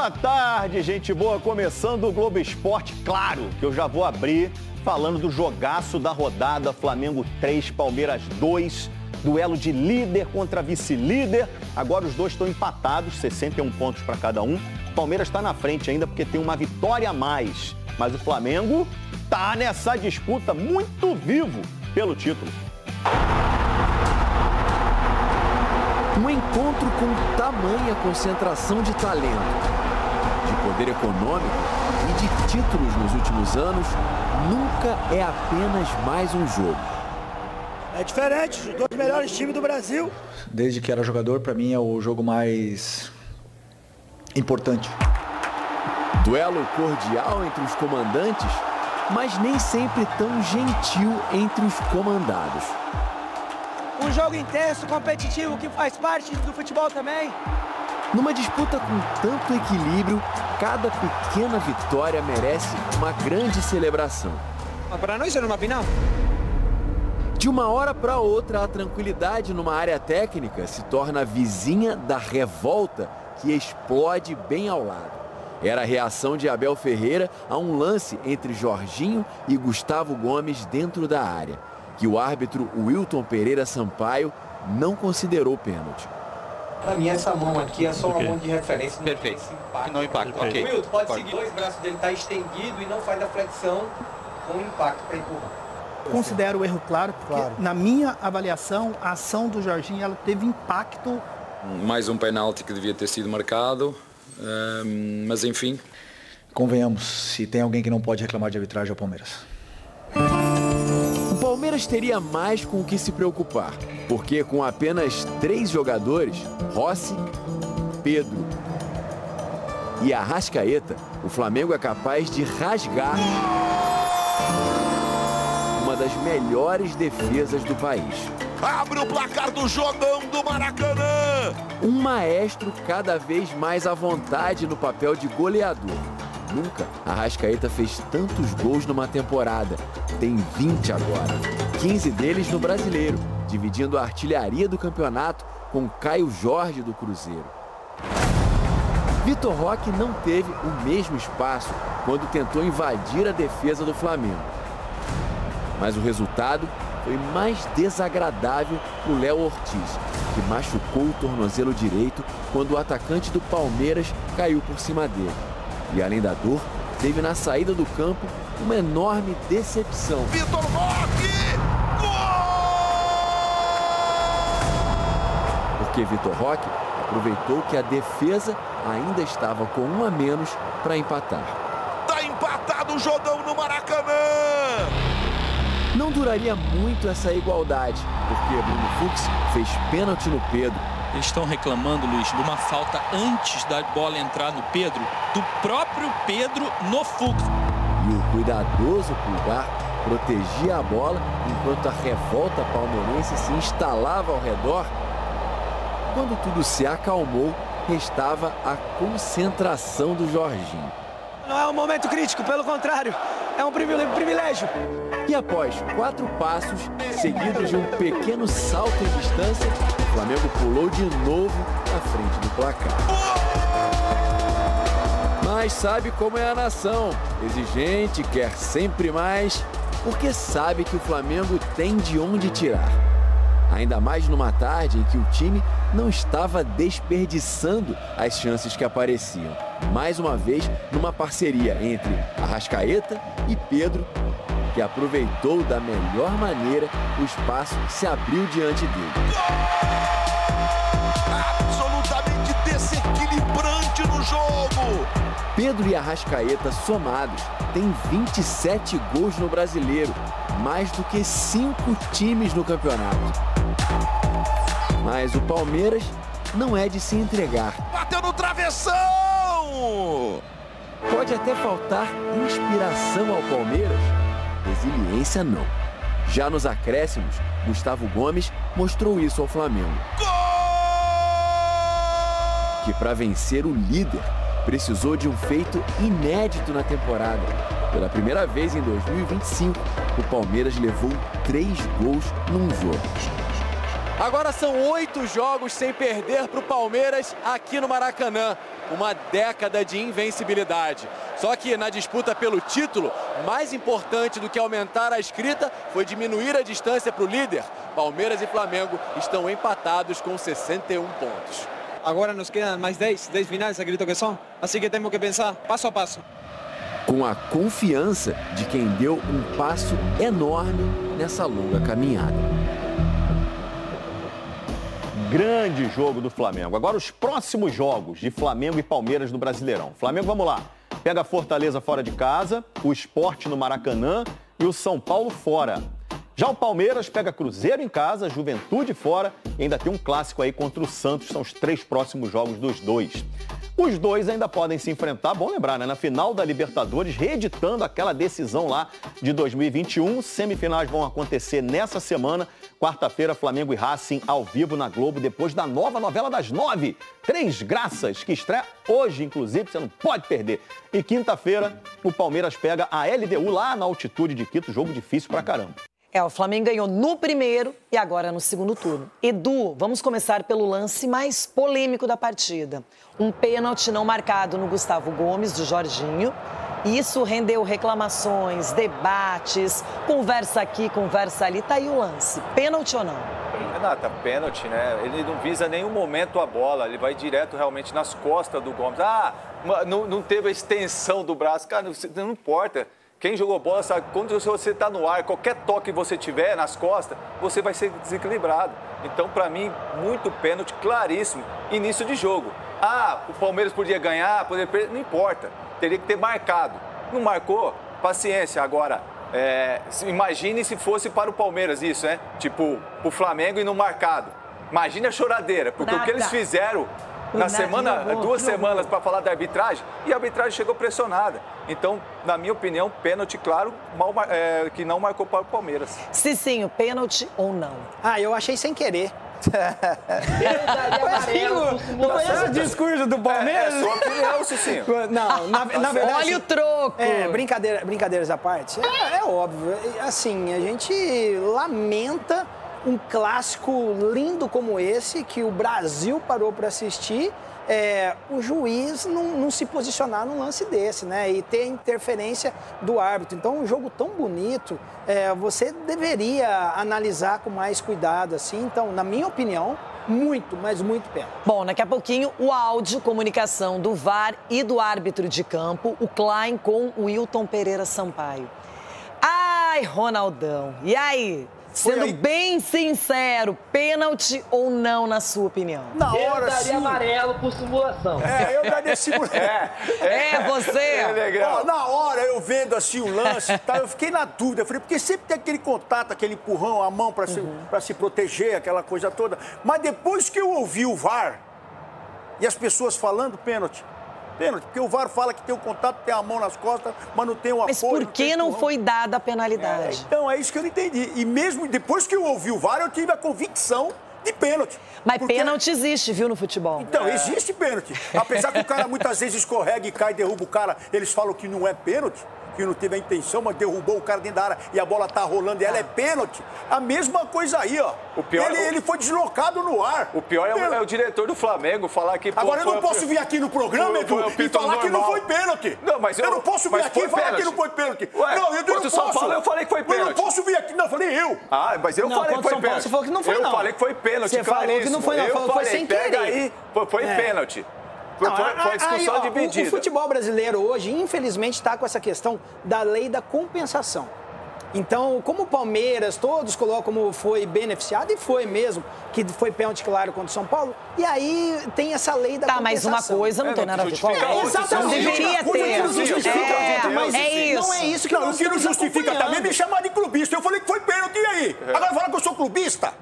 Boa tarde, gente boa. Começando o Globo Esporte, claro que eu já vou abrir falando do jogaço da rodada. Flamengo 3, Palmeiras 2, duelo de líder contra vice-líder. Agora os dois estão empatados, 61 pontos para cada um. O Palmeiras está na frente ainda porque tem uma vitória a mais. Mas o Flamengo está nessa disputa muito vivo pelo título. Um encontro com tamanha concentração de talento, de poder econômico e de títulos nos últimos anos, nunca é apenas mais um jogo. É diferente, os dois melhores times do Brasil. Desde que era jogador, para mim é o jogo mais importante. Duelo cordial entre os comandantes, mas nem sempre tão gentil entre os comandados. Um jogo intenso, competitivo, que faz parte do futebol também. Numa disputa com tanto equilíbrio, cada pequena vitória merece uma grande celebração. Mas para nós isso é uma final. De uma hora para outra, a tranquilidade numa área técnica se torna vizinha da revolta que explode bem ao lado. Era a reação de Abel Ferreira a um lance entre Jorginho e Gustavo Gomes dentro da área, que o árbitro Wilton Pereira Sampaio não considerou pênalti. Para mim, essa mão aqui é só uma mão de referência. Perfeito. Não impacta. Ok. O Wilton pode seguir. Os braços dele estão estendidos e não faz a flexão com impacto para empurrar. Considero o erro claro, porque na minha avaliação, a ação do Jorginho ela teve impacto. Mais um penalti que devia ter sido marcado, mas enfim. Convenhamos, se tem alguém que não pode reclamar de arbitragem é o Palmeiras. O Palmeiras teria mais com o que se preocupar, porque com apenas 3 jogadores, Rossi, Pedro e Arrascaeta, o Flamengo é capaz de rasgar uma das melhores defesas do país. Abre o placar do jogão do Maracanã! Um maestro cada vez mais à vontade no papel de goleador. Nunca Arrascaeta fez tantos gols numa temporada. Tem 20 agora. 15 deles no Brasileiro, dividindo a artilharia do campeonato com Caio Jorge do Cruzeiro. Vitor Roque não teve o mesmo espaço quando tentou invadir a defesa do Flamengo. Mas o resultado foi mais desagradável para o Léo Ortiz, que machucou o tornozelo direito quando o atacante do Palmeiras caiu por cima dele. E além da dor, teve na saída do campo uma enorme decepção. Vitor Roque! Gol! Porque Vitor Roque aproveitou que a defesa ainda estava com 1 a menos para empatar. Tá empatado o jogão no Maracanã! Não duraria muito essa igualdade, porque Bruno Fux fez pênalti no Pedro. Eles estão reclamando, Luiz, de uma falta antes da bola entrar no Pedro, do próprio Pedro no Fux. E o cuidadoso Pulgar protegia a bola enquanto a revolta palmeirense se instalava ao redor. Quando tudo se acalmou, restava a concentração do Jorginho. Não é um momento crítico, pelo contrário, é um privilégio. E após 4 passos, seguidos de um pequeno salto em distância, o Flamengo pulou de novo à frente do placar. Mas sabe como é a nação, exigente, quer sempre mais, porque sabe que o Flamengo tem de onde tirar. Ainda mais numa tarde em que o time não estava desperdiçando as chances que apareciam. Mais uma vez, numa parceria entre Arrascaeta e Pedro, que aproveitou da melhor maneira o espaço que se abriu diante dele. Absolutamente desequilibrante no jogo! Pedro e Arrascaeta somados têm 27 gols no Brasileiro, mais do que 5 times no campeonato. Mas o Palmeiras não é de se entregar. Bateu no travessão! Pode até faltar inspiração ao Palmeiras, resiliência não. Já nos acréscimos, Gustavo Gomes mostrou isso ao Flamengo. Gol! Que para vencer o líder, precisou de um feito inédito na temporada. Pela primeira vez em 2025, o Palmeiras levou 3 gols num jogo. Agora são 8 jogos sem perder para o Palmeiras aqui no Maracanã. Uma década de invencibilidade. Só que na disputa pelo título, mais importante do que aumentar a escrita foi diminuir a distância para o líder. Palmeiras e Flamengo estão empatados com 61 pontos. Agora nos quedam mais 10 finais, acredito que são. Assim que temos que pensar passo a passo. Com a confiança de quem deu um passo enorme nessa longa caminhada. Grande jogo do Flamengo. Agora os próximos jogos de Flamengo e Palmeiras no Brasileirão. Flamengo, vamos lá. Pega a Fortaleza fora de casa, o Sport no Maracanã e o São Paulo fora. Já o Palmeiras pega Cruzeiro em casa, Juventude fora e ainda tem um clássico aí contra o Santos. São os 3 próximos jogos dos dois. Os dois ainda podem se enfrentar, bom lembrar, né? Na final da Libertadores, reeditando aquela decisão lá de 2021. Semifinais vão acontecer nessa semana. Quarta-feira, Flamengo e Racing ao vivo na Globo, depois da nova novela das 9. 3 Graças, que estreia hoje, inclusive, você não pode perder. E quinta-feira, o Palmeiras pega a LDU lá na altitude de Quito, jogo difícil pra caramba. O Flamengo ganhou no primeiro e agora no segundo turno. Edu, vamos começar pelo lance mais polêmico da partida. Um pênalti não marcado no Gustavo Gomes, do Jorginho. Isso rendeu reclamações, debates, conversa aqui, conversa ali. Tá aí o lance. Pênalti ou não? Renata, pênalti, né? Ele não visa em nenhum momento a bola, ele vai direto realmente nas costas do Gomes. Não teve a extensão do braço. Cara, não importa. Quem jogou bola sabe, quando você está no ar, qualquer toque que você tiver nas costas, você vai ser desequilibrado. Então, para mim, muito pênalti, claríssimo, início de jogo. O Palmeiras podia ganhar, poderia perder, não importa, teria que ter marcado. Não marcou, paciência. Agora, imagine se fosse para o Palmeiras isso, né? Tipo, o Flamengo e não marcado. Imagine a choradeira, porque o que eles fizeram na semana, 2 semanas para falar da arbitragem, e a arbitragem chegou pressionada. Então, na minha opinião, pênalti, claro, que não marcou para o Palmeiras. Cicinho, pênalti ou não? Eu achei sem querer. Não foi esse discurso do Palmeiras? É sua opinião, Cicinho. Não, na verdade... Olha o troco! Brincadeiras à parte, é óbvio. Assim, a gente lamenta um clássico lindo como esse, que o Brasil parou para assistir, o juiz não se posicionar num lance desse, né? E ter a interferência do árbitro. Então, um jogo tão bonito, você deveria analisar com mais cuidado, assim. Então, na minha opinião, muito, mas muito pênalti. Bom, daqui a pouquinho, o áudio, comunicação do VAR e do árbitro de campo, o Klein com o Wilton Pereira Sampaio. Ai, Ronaldão, e aí? Sendo bem sincero, pênalti ou não, na sua opinião? Na hora, eu daria amarelo por simulação. Eu daria simulação. Você? Na hora, eu vendo assim o lance e tal, eu fiquei na dúvida. Falei, porque sempre tem aquele contato, aquele empurrão, a mão para se proteger, aquela coisa toda. Mas depois que eu ouvi o VAR e as pessoas falando pênalti, porque o VAR fala que tem o contato, tem a mão nas costas, mas não tem o apoio. Mas por que não foi dada a penalidade? Então, é isso que eu não entendi. E mesmo depois que eu ouvi o VAR, eu tive a convicção de pênalti. Mas pênalti existe, viu, no futebol? Então, existe pênalti. Apesar que o cara muitas vezes escorrega e cai, derruba o cara, eles falam que não é pênalti, que não teve a intenção, mas derrubou o cara dentro da área e a bola tá rolando e ela é pênalti. A mesma coisa aí, ó. O pior ele foi deslocado no ar. O pior é o diretor do Flamengo falar que... Agora, eu não posso vir aqui no programa, Edu, e falar que não foi pênalti. Não, mas eu não posso vir aqui e falar que não foi pênalti. Ué, não, eu não posso. São Paulo, eu falei que foi pênalti. Eu não posso vir aqui, não, falei eu. Mas eu falei que foi pênalti. Você falou que não foi, não. Eu falei que foi pênalti, Você falou que não foi, não. Falou que foi sem querer. Pega aí, foi pênalti. Foi discussão dividida. O futebol brasileiro hoje, infelizmente, está com essa questão da lei da compensação. Então, como o Palmeiras, todos colocam como foi beneficiado, e foi mesmo, que foi pênalti claro contra o São Paulo, e aí tem essa lei da compensação. Mas uma coisa não tem nada a ver com a outra. Exatamente. Não deveria ter. Não justifica, mas não é isso que nós estamos acompanhando. O que não justifica também me chamar de clubista. Eu falei que foi pênalti, e aí? Agora fala que eu sou clubista?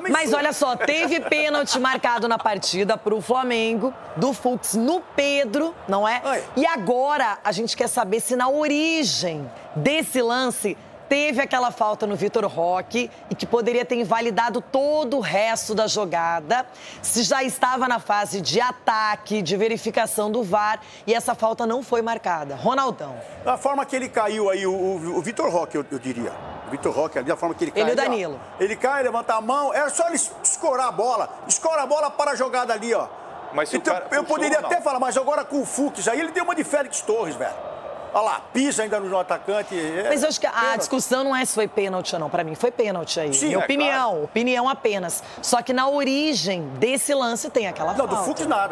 Mas olha só, teve pênalti marcado na partida pro Flamengo, do Fux no Pedro, não é? E agora a gente quer saber se na origem desse lance teve aquela falta no Vitor Roque e que poderia ter invalidado todo o resto da jogada, se já estava na fase de ataque, de verificação do VAR e essa falta não foi marcada. Ronaldão. Da forma que ele caiu aí, o Vitor Roque, eu diria. Vitor Roque ali, da forma que ele cai. Ele e o ali, Danilo. Ó. Ele cai, levanta a mão, era só ele escorar a bola. Escora a bola para a jogada ali, ó. Mas se então, o cara eu poderia puxou, até falar, mas agora com o Fux, aí ele deu uma de Félix Torres, velho. Olha lá, pisa ainda no atacante. Mas eu acho que a discussão não é se foi pênalti ou não. Pra mim, foi pênalti aí. Sim, Minha opinião apenas. Só que na origem desse lance tem aquela falta. Não,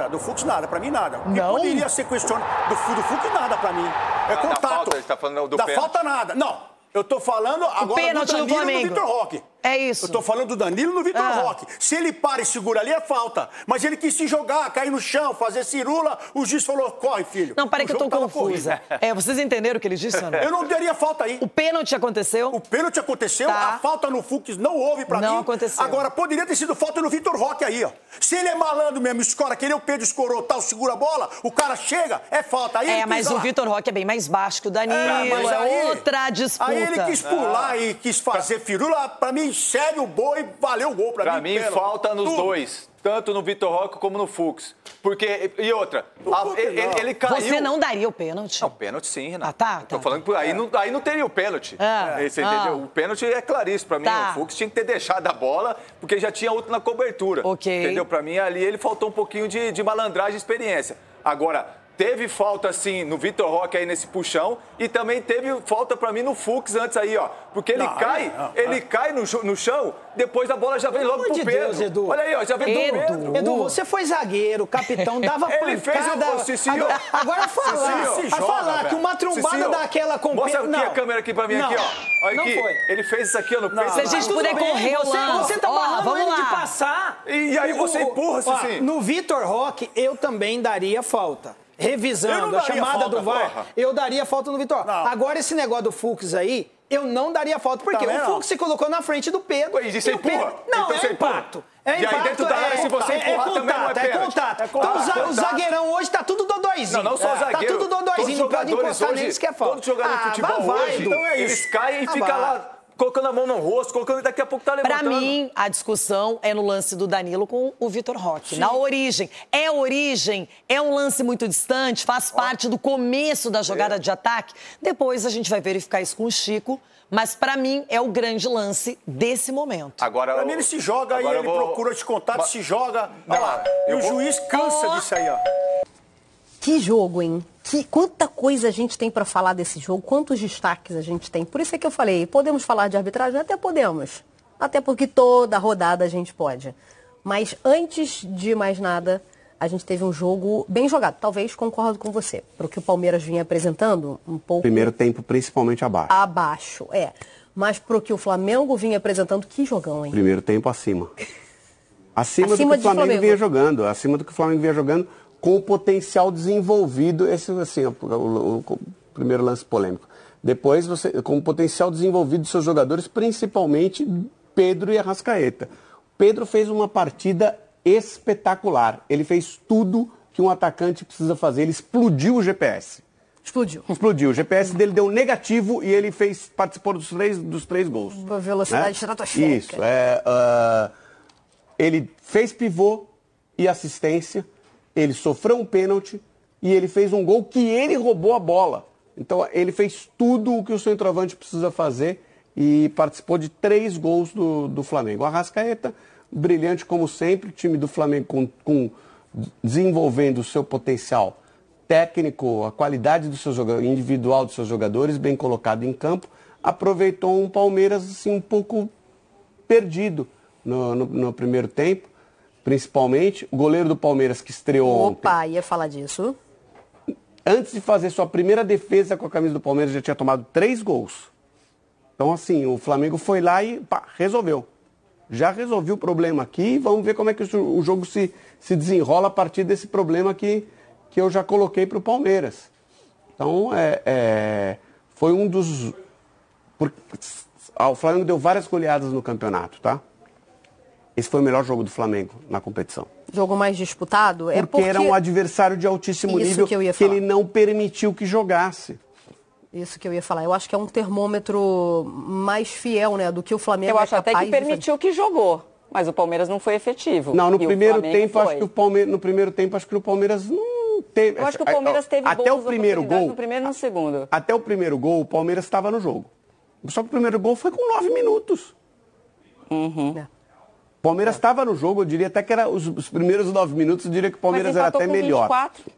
do Fux nada, pra mim nada. O que Não? poderia ser questionado, do Fux nada pra mim. É contato. Da falta, você tá falando do da pênalti. falta nada. Não, eu tô falando agora pênalti do do Danilo e Flamengo. do Vitor Roque. É isso. Eu tô falando do Danilo e do Vitor Roque. Se ele para e segura ali, é falta. Mas ele quis se jogar, cair no chão, fazer cirula, o juiz falou, corre, filho. Não, peraí que eu tô confusa. Vocês entenderam o que ele disse ou não? Eu não daria falta aí. O pênalti aconteceu? O pênalti aconteceu, a falta no Fux não houve pra mim. Não aconteceu. Agora, poderia ter sido falta no Vitor Roque aí, ó. Se ele é malandro mesmo, escora, que nem o Pedro escorou, tal, segura a bola, o cara chega, é falta. Aí mas o Vitor Roque é bem mais baixo que o Danilo, mas aí, outra disputa. Aí ele quis pular e quis fazer firula, pra mim, segue o boi, valeu o gol pra mim. Pra mim, falta nos dois. Tanto no Vitor Roque como no Fux. Porque, e outra, ele caiu... Você não daria o pênalti? Não, pênalti sim, Renato. Tá. Tô falando que aí não teria o pênalti. Você entendeu? O pênalti é claríssimo pra mim. O Fux tinha que ter deixado a bola, porque já tinha outro na cobertura. Entendeu? Pra mim, ali ele faltou um pouquinho de malandragem e experiência. Agora... Teve falta, sim, no Vitor Roque aí nesse puxão e também teve falta pra mim no Fux antes aí, ó. Porque ele cai no chão, depois a bola já vem logo pro Pedro. Deus, Edu. Olha aí, ó, já vem pro Pedro. Edu, você foi zagueiro, capitão, dava ele pancada. Fez agora falar que uma trombada daquela com Mostra aqui a câmera aqui pra mim, aqui, ó. Olha aqui, ele fez isso aqui, ó, no peito. Se a gente puder correr o lance. Você tá barrando ele lá. de passar. E aí você empurra, Cicinho. No Vitor Roque, eu também daria falta. Revisando a chamada do VAR, eu daria falta no Vitor. Agora, esse negócio do Fux aí, eu não daria falta. Porque o Fux se colocou na frente do Pedro. E você empurra? Não, então é impacto. É impacto. E aí dentro da área, se você empurrar, também não é pênalti. Contato. Então, o zagueirão hoje tá tudo dodóizinho. Não só o zagueiro. Tá tudo dodóizinho. Não pode encostar neles que é falta. Todos jogadores de futebol hoje, então é isso. Eles caem e ficam lá... colocando a mão no rosto, colocando daqui a pouco tá levantando. Pra mim, a discussão é no lance do Danilo com o Vitor Roque. Sim. Na origem. É um lance muito distante, faz parte do começo da jogada de ataque. Depois a gente vai verificar isso com o Chico. Mas pra mim é o grande lance desse momento. Agora, pra mim ele se joga aí, ele procura esse contato, se joga. Olha lá, e o juiz cansa disso aí, ó. Que jogo, hein? Quanta coisa a gente tem para falar desse jogo, quantos destaques a gente tem. Por isso é que eu falei, podemos falar de arbitragem? Até podemos. Até porque toda rodada a gente pode. Mas antes de mais nada, a gente teve um jogo bem jogado. Talvez concordo com você. Para o que o Palmeiras vinha apresentando, um pouco... Primeiro tempo, principalmente abaixo. Abaixo, Mas para o que o Flamengo vinha apresentando, que jogão, hein? Primeiro tempo acima. Acima do que o Flamengo vinha jogando. Acima do que o Flamengo vinha jogando, com o potencial desenvolvido. Esse, assim, o primeiro lance polêmico. Depois, com o potencial desenvolvido dos seus jogadores, principalmente Pedro e Arrascaeta. Pedro fez uma partida espetacular. Ele fez tudo que um atacante precisa fazer. Ele explodiu o GPS. Explodiu. O GPS dele deu negativo e ele participou dos três gols. Uma velocidade estratosférica. Isso. Ele fez pivô e assistência. Ele sofreu um pênalti e ele fez um gol que ele roubou a bola. Então, ele fez tudo o que o centroavante precisa fazer e participou de 3 gols do Flamengo. O Arrascaeta, brilhante como sempre, o time do Flamengo desenvolvendo o seu potencial técnico, a qualidade do seu individual dos seus jogadores, bem colocado em campo, aproveitou um Palmeiras assim, um pouco perdido no primeiro tempo, principalmente. O goleiro do Palmeiras que estreou ontem. Opa, ia falar disso. Antes de fazer sua primeira defesa com a camisa do Palmeiras, já tinha tomado 3 gols. Então, assim, o Flamengo foi lá e resolveu. Já resolvi o problema aqui, vamos ver como é que o jogo se desenrola a partir desse problema que eu já coloquei para o Palmeiras. Então, foi um dos... O Flamengo deu várias goleadas no campeonato, tá? Esse foi o melhor jogo do Flamengo na competição. Jogo mais disputado? Porque era um adversário de altíssimo nível que ele não permitiu que jogasse. Isso que eu ia falar. Eu acho que é um termômetro mais fiel, né, do que o Flamengo Eu acho até que permitiu que jogou, mas o Palmeiras não foi efetivo. Não, no primeiro tempo, acho que o Palmeiras não teve... Eu acho que o Palmeiras teve até o primeiro gol, no primeiro e no segundo. Até o primeiro gol, o Palmeiras estava no jogo. Só que o primeiro gol foi com 9 minutos. Uhum. Palmeiras estava no jogo, eu diria até que era os primeiros 9 minutos, eu diria que o Palmeiras era até melhor.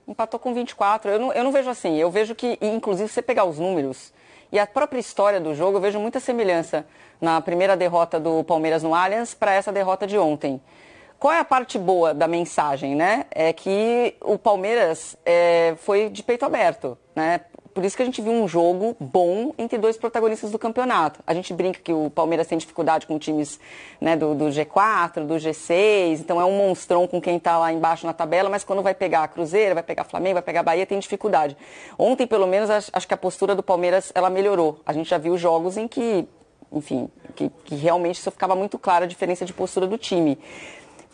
Empatou com 24. Eu não vejo assim. Eu vejo que, inclusive, se você pegar os números e a própria história do jogo, eu vejo muita semelhança na primeira derrota do Palmeiras no Allianz para essa derrota de ontem. Qual é a parte boa da mensagem, né? É que o Palmeiras foi de peito aberto, né? Por isso que a gente viu um jogo bom entre dois protagonistas do campeonato. A gente brinca que o Palmeiras tem dificuldade com times, né, do G4, do G6, então é um monstrão com quem está lá embaixo na tabela, mas quando vai pegar a Cruzeiro, vai pegar Flamengo, vai pegar Bahia, tem dificuldade. Ontem, pelo menos, acho que a postura do Palmeiras ela melhorou. A gente já viu jogos em que, enfim, que realmente isso ficava muito clara a diferença de postura do time.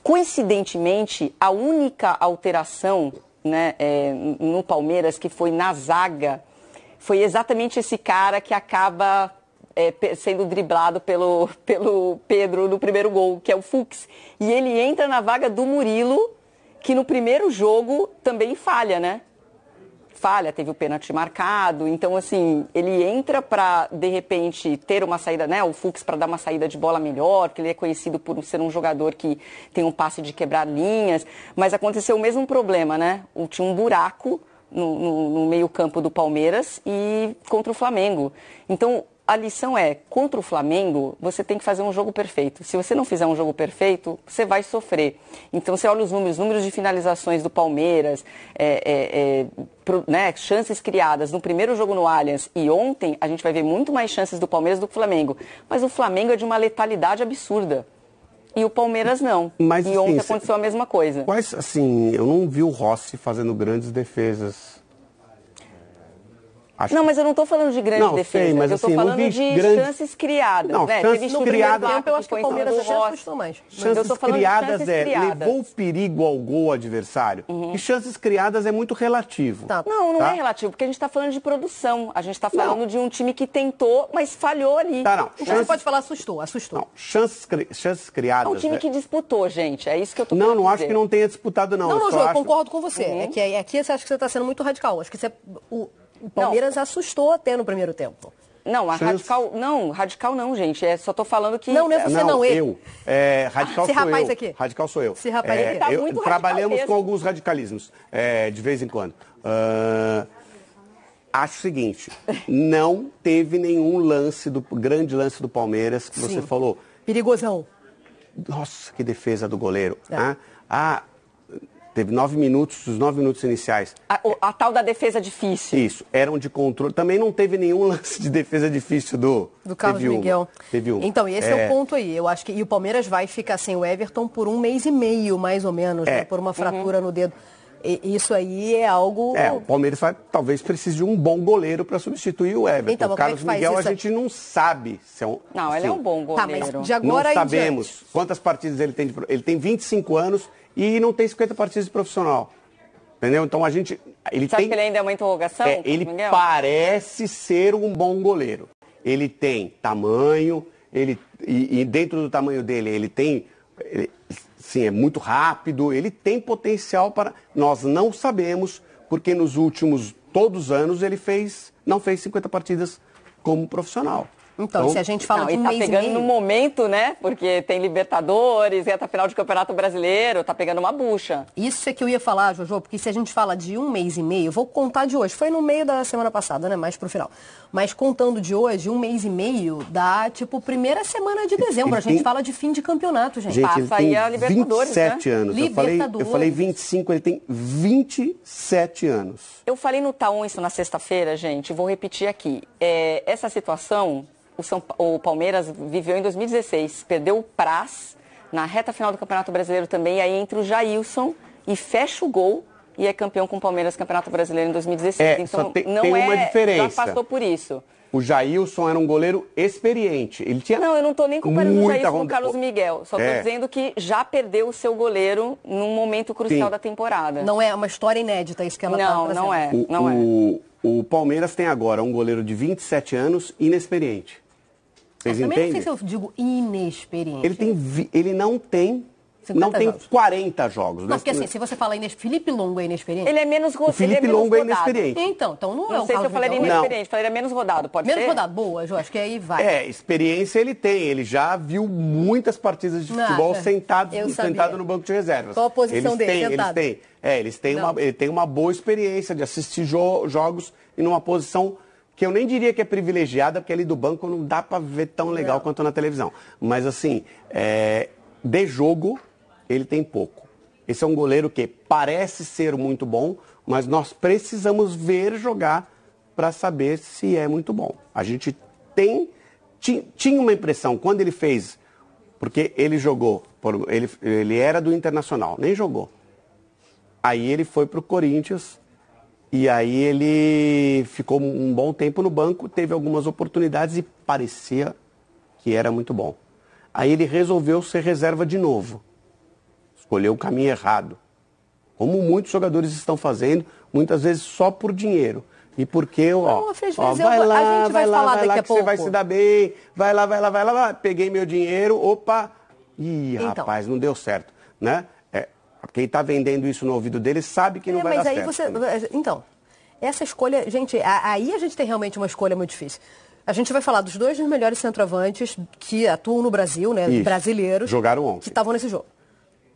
Coincidentemente, a única alteração, né, no Palmeiras, que foi na zaga, foi exatamente esse cara que acaba sendo driblado pelo Pedro no primeiro gol, que é o Fux. E ele entra na vaga do Murilo, que no primeiro jogo também falha, né? Falha, teve o pênalti marcado. Então, assim, ele entra para, de repente, ter uma saída, né? O Fux para dar uma saída de bola melhor, porque ele é conhecido por ser um jogador que tem um passe de quebrar linhas. Mas aconteceu o mesmo problema, né? Tinha um buraco no meio-campo do Palmeiras e contra o Flamengo. Então, a lição é, contra o Flamengo, você tem que fazer um jogo perfeito. Se você não fizer um jogo perfeito, você vai sofrer. Então, você olha os números de finalizações do Palmeiras, né, chances criadas no primeiro jogo no Allianz e ontem, a gente vai ver muito mais chances do Palmeiras do que do Flamengo. Mas o Flamengo é de uma letalidade absurda. E o Palmeiras não. Mas, e ontem aconteceu a mesma coisa. Quais, assim, eu não vi o Rossi fazendo grandes defesas. Não, mas eu não estou falando de grandes defesas. Sei, mas, eu estou assim, falando de chances criadas. Não, né? chances criadas. Eu acho que o Palmeiras assustou mais. Chances criadas levou o perigo ao gol adversário. E chances criadas é muito relativo. Tá. Não é relativo, porque a gente está falando de produção. A gente está falando de um time que tentou, mas falhou ali. Tá, não. Você pode falar assustou. Não, chances criadas... É um time que disputou, gente. É isso que eu estou falando. Não acho que não tenha disputado, não. Não, eu concordo com você. É que aqui você acha que você está sendo muito radical. Acho que o Palmeiras assustou até no primeiro tempo. Não, radical não, gente. Só tô falando que... Não é você, não, eu. Radical sou eu. Aqui. Radical sou eu. Esse rapaz aqui. Tá muito trabalhamos radical com alguns radicalismos, de vez em quando. Acho o seguinte, não teve nenhum grande lance do Palmeiras que você falou. Perigosão. Nossa, que defesa do goleiro. Teve 9 minutos, os 9 minutos iniciais. A tal da defesa difícil. Isso, eram de controle. Também não teve nenhum lance de defesa difícil do Carlos Miguel. Teve um. Então, esse é o ponto aí. Eu acho que o Palmeiras vai ficar sem o Everton por 1 mês e meio, mais ou menos, né, por uma fratura no dedo. Isso aí é algo... O Palmeiras talvez precise de um bom goleiro para substituir o Everton. Então, o Carlos Miguel, a gente não sabe se é um... Não, ele é um bom goleiro. Tá, mas de agora não sabemos quantas partidas ele tem. Ele tem 25 anos e não tem 50 partidas de profissional. Entendeu? Então, Você acha que ele ainda é uma interrogação? Ele parece ser um bom goleiro. Ele tem tamanho, e dentro do tamanho dele, ele tem... Sim, é muito rápido, ele tem potencial para... Nós não sabemos, porque nos últimos todos os anos ele não fez 50 partidas como profissional. Então, se a gente fala de um mês e meio... Tá pegando no momento, né? Porque tem Libertadores, reta final de Campeonato Brasileiro, tá pegando uma bucha. Isso é que eu ia falar, Jojo, porque se a gente fala de 1 mês e meio, vou contar de hoje, foi no meio da semana passada, né? Mais pro final. Mas contando de hoje, 1 mês e meio dá, primeira semana de dezembro. A gente fala de fim de campeonato, gente. Passa aí a Libertadores, 27 né? anos. Eu falei 25, ele tem 27 anos. Eu falei no Taon isso na sexta-feira, gente, vou repetir aqui. Essa situação... O Palmeiras viveu em 2016, perdeu o Praz na reta final do Campeonato Brasileiro também, aí entra o Jailson e fecha o gol e é campeão com o Palmeiras Campeonato Brasileiro em 2016. Então tem uma diferença. Já passou por isso. O Jailson era um goleiro experiente. Ele tinha eu não estou nem comparando o Jailson com o Carlos Miguel. Só estou dizendo que já perdeu o seu goleiro num momento crucial da temporada. Não é uma história inédita isso que ela está trazendo. Não é. O Palmeiras tem agora um goleiro de 27 anos inexperiente. Vocês entendem? Não sei se eu digo inexperiente. Ele não tem não tem 40 jogos. Não, porque assim, se você fala Felipe Longo é inexperiente... Ele é menos rodado. O Felipe Longo é inexperiente. Então não é o Não sei se eu falaria inexperiente, falaria menos rodado, pode ser? Menos rodado, boa, eu acho que aí vai. Experiência ele tem, ele já viu muitas partidas de futebol sentado no banco de reservas. Qual a posição dele, sentado? Ele tem uma boa experiência de assistir jogos em uma posição que eu nem diria que é privilegiada, porque ali do banco não dá para ver tão legal quanto na televisão. Mas assim, de jogo, ele tem pouco. Esse é um goleiro que parece ser muito bom, mas nós precisamos ver jogar para saber se é muito bom. A gente tinha uma impressão, quando ele fez, porque ele jogou, ele era do Internacional, nem jogou. Aí ele foi para o Corinthians, e aí ele ficou um bom tempo no banco, teve algumas oportunidades e parecia que era muito bom. Aí ele resolveu ser reserva de novo. Escolheu o caminho errado. Como muitos jogadores estão fazendo, muitas vezes só por dinheiro. E porque, vai lá que você vai se dar bem, vai lá, peguei meu dinheiro, rapaz, não deu certo, né? Quem está vendendo isso no ouvido dele sabe que não vai dar certo. Então, essa escolha, gente, aí a gente tem realmente uma escolha muito difícil. A gente vai falar dos dois dos melhores centroavantes que atuam no Brasil, né? Isso. Brasileiros. Jogaram ontem. Que estavam nesse jogo.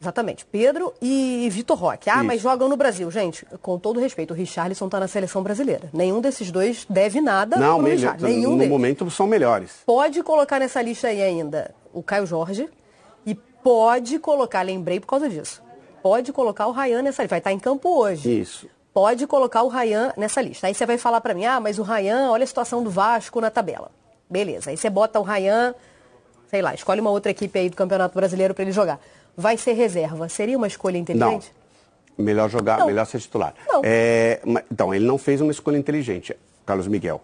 Exatamente. Pedro e Vitor Roque. Mas jogam no Brasil. Gente, com todo respeito, o Richarlison está na seleção brasileira. Nenhum desses dois deve nada pro Richarlison. Nenhum no deles. momento são melhores. Pode colocar nessa lista aí ainda o Caio Jorge e pode colocar, lembrei por causa disso, pode colocar o Ryan nessa lista. Vai estar em campo hoje. Isso. Pode colocar o Ryan nessa lista. Aí você vai falar para mim, mas o Ryan, olha a situação do Vasco na tabela. Beleza. Aí você bota o Ryan, sei lá, escolhe uma outra equipe aí do Campeonato Brasileiro para ele jogar. Vai ser reserva. Seria uma escolha inteligente? Não. Melhor jogar, melhor ser titular. Não. Então, ele não fez uma escolha inteligente, Carlos Miguel.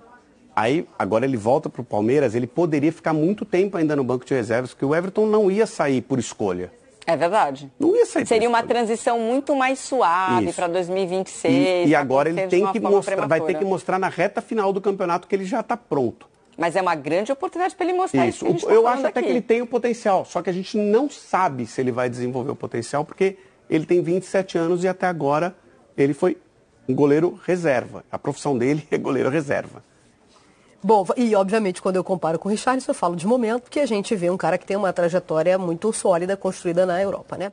Aí, agora ele volta para o Palmeiras, ele poderia ficar muito tempo ainda no banco de reservas, porque o Everton não ia sair por escolha. É verdade. Não ia sair. Seria uma transição muito mais suave para 2026. E agora ele tem que mostrar, vai ter que mostrar na reta final do campeonato que ele já está pronto. Mas é uma grande oportunidade para ele mostrar isso. Eu acho até que ele tem o potencial, só que a gente não sabe se ele vai desenvolver o potencial, porque ele tem 27 anos e até agora ele foi um goleiro reserva. A profissão dele é goleiro reserva. Bom, e obviamente quando eu comparo com o Richarlison, eu falo de momento, porque a gente vê um cara que tem uma trajetória muito sólida construída na Europa, né?